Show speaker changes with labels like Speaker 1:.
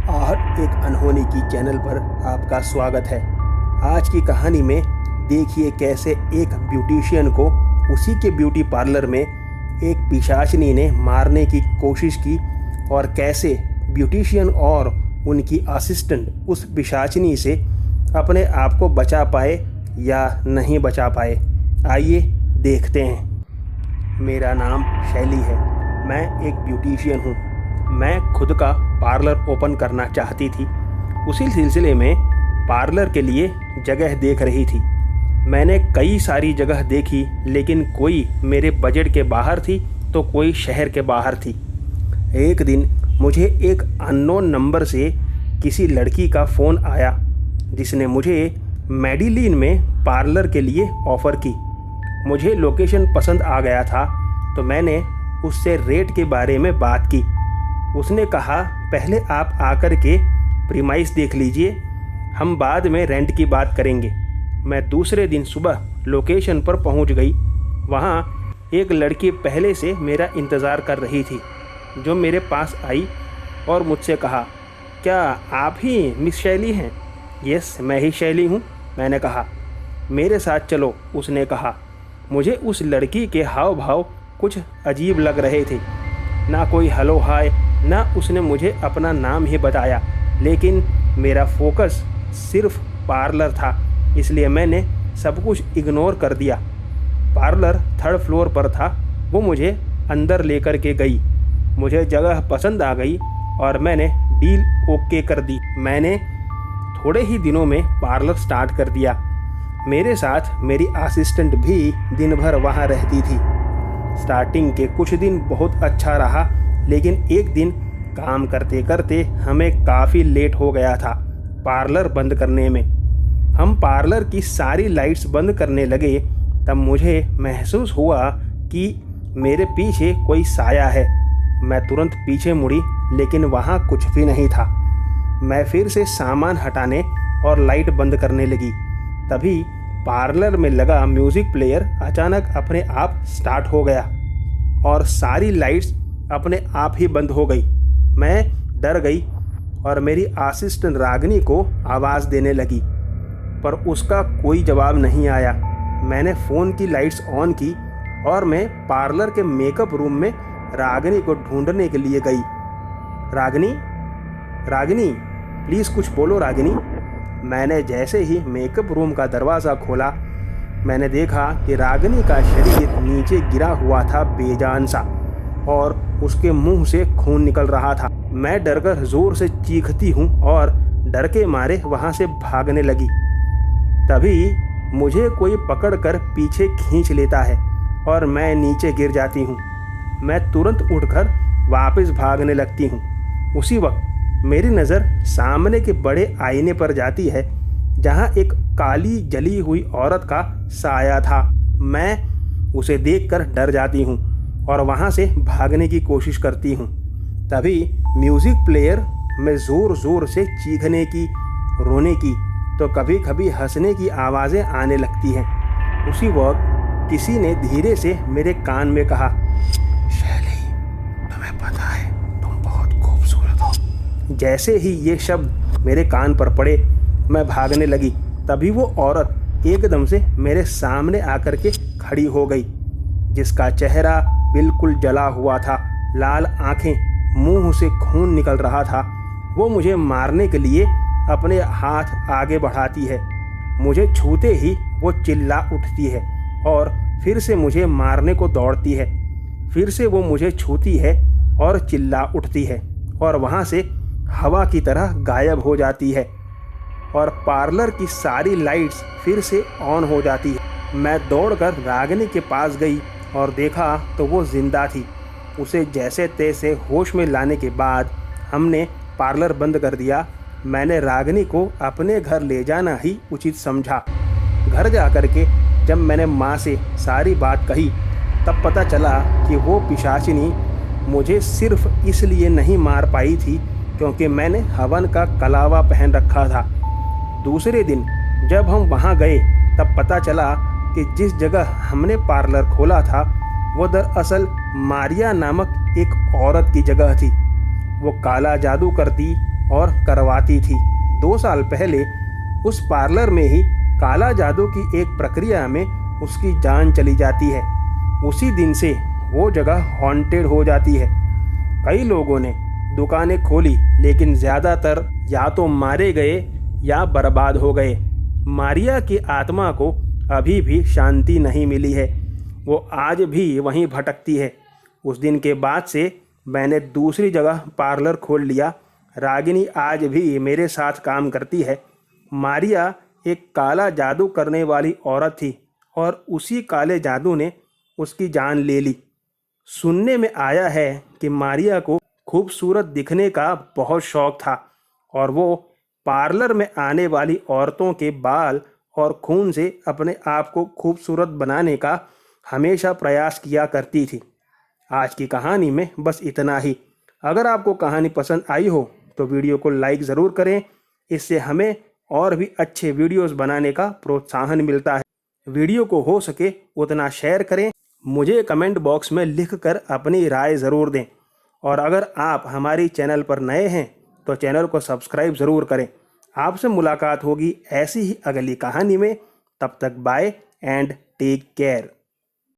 Speaker 1: आहट एक अनहोनी की चैनल पर आपका स्वागत है। आज की कहानी में देखिए कैसे एक ब्यूटिशियन को उसी के ब्यूटी पार्लर में एक पिशाचिनी ने मारने की कोशिश की और कैसे ब्यूटिशियन और उनकी असिस्टेंट उस पिशाचिनी से अपने आप को बचा पाए या नहीं बचा पाए। आइए देखते हैं। मेरा नाम शैली है। मैं एक ब्यूटिशियन हूँ। मैं खुद का पार्लर ओपन करना चाहती थी। उसी सिलसिले में पार्लर के लिए जगह देख रही थी। मैंने कई सारी जगह देखी, लेकिन कोई मेरे बजट के बाहर थी तो कोई शहर के बाहर थी। एक दिन मुझे एक अननोन नंबर से किसी लड़की का फ़ोन आया जिसने मुझे मेडिलिन में पार्लर के लिए ऑफ़र की। मुझे लोकेशन पसंद आ गया था तो मैंने उससे रेट के बारे में बात की। उसने कहा, पहले आप आकर के प्रीमाइस देख लीजिए, हम बाद में रेंट की बात करेंगे। मैं दूसरे दिन सुबह लोकेशन पर पहुंच गई। वहां एक लड़की पहले से मेरा इंतज़ार कर रही थी, जो मेरे पास आई और मुझसे कहा, क्या आप ही मिस शैली हैं? यस, मैं ही शैली हूँ, मैंने कहा। मेरे साथ चलो, उसने कहा। मुझे उस लड़की के हाव भाव कुछ अजीब लग रहे थे। ना कोई हेलो हाय, ना उसने मुझे अपना नाम ही बताया, लेकिन मेरा फोकस सिर्फ पार्लर था, इसलिए मैंने सब कुछ इग्नोर कर दिया। पार्लर 3rd फ्लोर पर था। वो मुझे अंदर लेकर के गई। मुझे जगह पसंद आ गई और मैंने डील ओके कर दी। मैंने थोड़े ही दिनों में पार्लर स्टार्ट कर दिया। मेरे साथ मेरी असिस्टेंट भी दिन भर वहाँ रहती थी। स्टार्टिंग के कुछ दिन बहुत अच्छा रहा, लेकिन एक दिन काम करते करते हमें काफ़ी लेट हो गया था पार्लर बंद करने में। हम पार्लर की सारी लाइट्स बंद करने लगे, तब मुझे महसूस हुआ कि मेरे पीछे कोई साया है। मैं तुरंत पीछे मुड़ी, लेकिन वहाँ कुछ भी नहीं था। मैं फिर से सामान हटाने और लाइट बंद करने लगी। तभी पार्लर में लगा म्यूज़िक प्लेयर अचानक अपने आप स्टार्ट हो गया और सारी लाइट्स अपने आप ही बंद हो गई। मैं डर गई और मेरी असिस्टेंट रागिनी को आवाज़ देने लगी, पर उसका कोई जवाब नहीं आया। मैंने फ़ोन की लाइट्स ऑन की और मैं पार्लर के मेकअप रूम में रागिनी को ढूंढने के लिए गई। रागिनी, रागिनी, प्लीज़ कुछ बोलो रागिनी। मैंने जैसे ही मेकअप रूम का दरवाज़ा खोला, मैंने देखा कि रागिनी का शरीर नीचे गिरा हुआ था बेजान सा, और उसके मुंह से खून निकल रहा था। मैं डरकर ज़ोर से चीखती हूँ और डर के मारे वहाँ से भागने लगी। तभी मुझे कोई पकड़कर पीछे खींच लेता है और मैं नीचे गिर जाती हूँ। मैं तुरंत उठकर वापस भागने लगती हूँ। उसी वक्त मेरी नज़र सामने के बड़े आईने पर जाती है, जहाँ एक काली जली हुई औरत का साया था। मैं उसे देखकर डर जाती हूँ और वहाँ से भागने की कोशिश करती हूँ। तभी म्यूज़िक प्लेयर में ज़ोर ज़ोर से चीखने की, रोने की, तो कभी कभी हंसने की आवाज़ें आने लगती हैं। उसी वक्त किसी ने धीरे से मेरे कान में कहा, शैली, तुम्हें पता है तुम बहुत खूबसूरत हो। जैसे ही ये शब्द मेरे कान पर पड़े, मैं भागने लगी। तभी वो औरत एकदम से मेरे सामने आकर के खड़ी हो गई, जिसका चेहरा बिल्कुल जला हुआ था, लाल आंखें, मुंह से खून निकल रहा था। वो मुझे मारने के लिए अपने हाथ आगे बढ़ाती है। मुझे छूते ही वो चिल्ला उठती है और फिर से मुझे मारने को दौड़ती है। फिर से वो मुझे छूती है और चिल्ला उठती है और वहाँ से हवा की तरह गायब हो जाती है और पार्लर की सारी लाइट्स फिर से ऑन हो जाती है। मैं दौड़कर रागिनी के पास गई और देखा तो वो जिंदा थी। उसे जैसे तैसे होश में लाने के बाद हमने पार्लर बंद कर दिया। मैंने रागिनी को अपने घर ले जाना ही उचित समझा। घर जाकर के जब मैंने माँ से सारी बात कही, तब पता चला कि वो पिशाचिनी मुझे सिर्फ इसलिए नहीं मार पाई थी क्योंकि मैंने हवन का कलावा पहन रखा था। दूसरे दिन जब हम वहाँ गए, तब पता चला कि जिस जगह हमने पार्लर खोला था वो दरअसल मारिया नामक एक औरत की जगह थी। वो काला जादू करती और करवाती थी। 2 साल पहले उस पार्लर में ही काला जादू की एक प्रक्रिया में उसकी जान चली जाती है। उसी दिन से वो जगह हॉन्टेड हो जाती है। कई लोगों ने दुकानें खोली, लेकिन ज़्यादातर या तो मारे गए या बर्बाद हो गए। मारिया की आत्मा को अभी भी शांति नहीं मिली है। वो आज भी वहीं भटकती है। उस दिन के बाद से मैंने दूसरी जगह पार्लर खोल लिया। रागिनी आज भी मेरे साथ काम करती है। मारिया एक काला जादू करने वाली औरत थी और उसी काले जादू ने उसकी जान ले ली। सुनने में आया है कि मारिया को खूबसूरत दिखने का बहुत शौक था और वो पार्लर में आने वाली औरतों के बाल और खून से अपने आप को खूबसूरत बनाने का हमेशा प्रयास किया करती थी। आज की कहानी में बस इतना ही। अगर आपको कहानी पसंद आई हो तो वीडियो को लाइक ज़रूर करें। इससे हमें और भी अच्छे वीडियोस बनाने का प्रोत्साहन मिलता है। वीडियो को हो सके उतना शेयर करें। मुझे कमेंट बॉक्स में लिखकर अपनी राय ज़रूर दें। और अगर आप हमारी चैनल पर नए हैं तो चैनल को सब्सक्राइब ज़रूर करें। आपसे मुलाकात होगी ऐसी ही अगली कहानी में। तब तक बाय एंड टेक केयर।